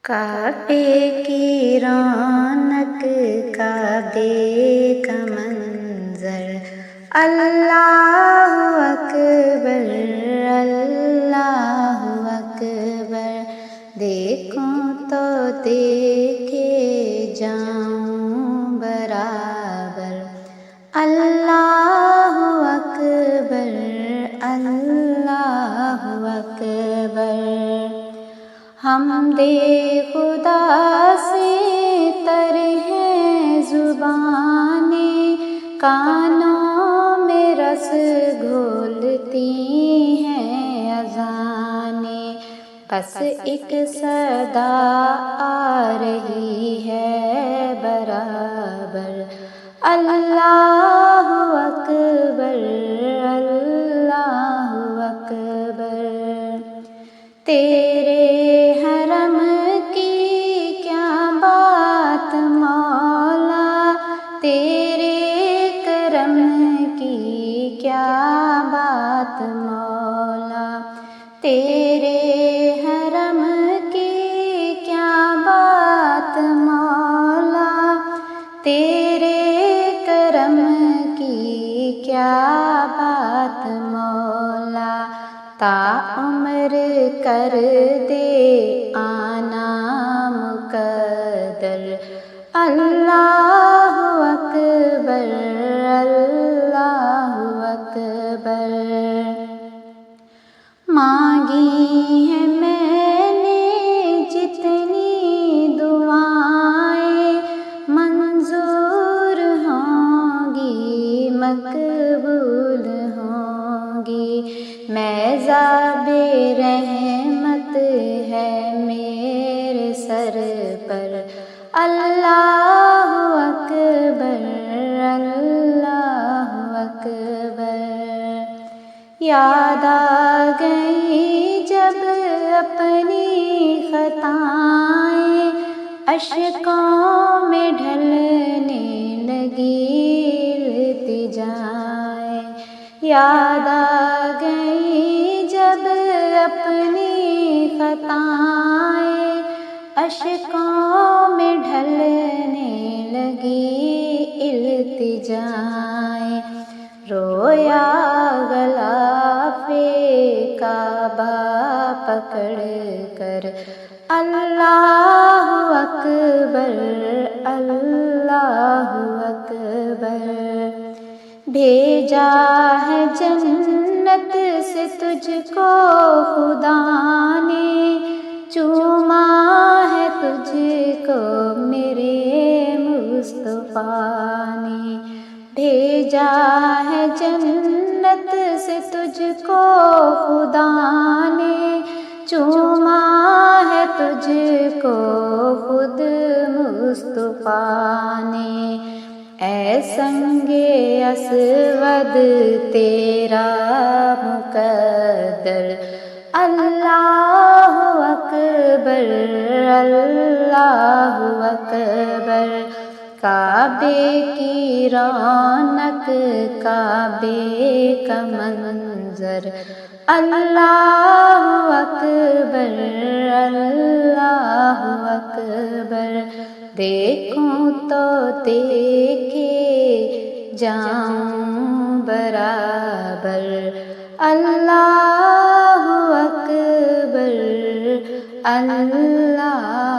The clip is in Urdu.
کعبے کی رونق کعبے کا منظر، اللہ اکبر اللہ اکبر، دیکھوں تو دیکھے جاؤں برابر، اللہ اکبر اللہ اکبر۔ حمد خدا سے تر ہے زبانیں، کانوں میں رس گھولتی ہیں اذانیں، بس ایک صدا آ رہی ہے برابر، اللہ اکبر اللہ اکبر۔ تیرے حرم کی کیا بات مولا، تیرے کرم کی کیا بات مولا، تیرے حرم کی کیا بات مولا، تیرے کرم کی کیا بات مولا، تا عمر کر دے آنا مقدر، اللہ اکبر اللہ اکبر۔ مانگی ہیں میں نے جتنی دعائیں، منظور ہوں گی مقبول ہوں گی، میزاب رحمت ہے میرے سر پر، اللہ اکبر اللہ اکبر۔ یاد آ گئی جب اپنی خطائیں، اشکوں میں ڈھلنے لگی التجائیں، یاد آ گئی جب اپنی خطائیں، اشکوں میں ڈھلنے لگی التجائیں، رویا غلاف کعبہ پکڑ کر، اللہ اکبر اللہ اکبر۔ بھیجا ہے جنت سے تجھ کو خدا نے، چوما ہے تجھ کو میرے مصطفیٰ نے، بھیجا ہے جنت سے تجھ کو خدا نے، چوما ہے تجھ کو خود مصطفیٰ نے، اے سنگ اسود تیرا مقدر، اللہ اکبر اللہ اکبر۔ کعبے کی رونق کعبے کا منظر، اللہ اکبر اللہ اکبر، دیکھوں تو دیکھے جاؤں برابر، اللہ اکبر اللہ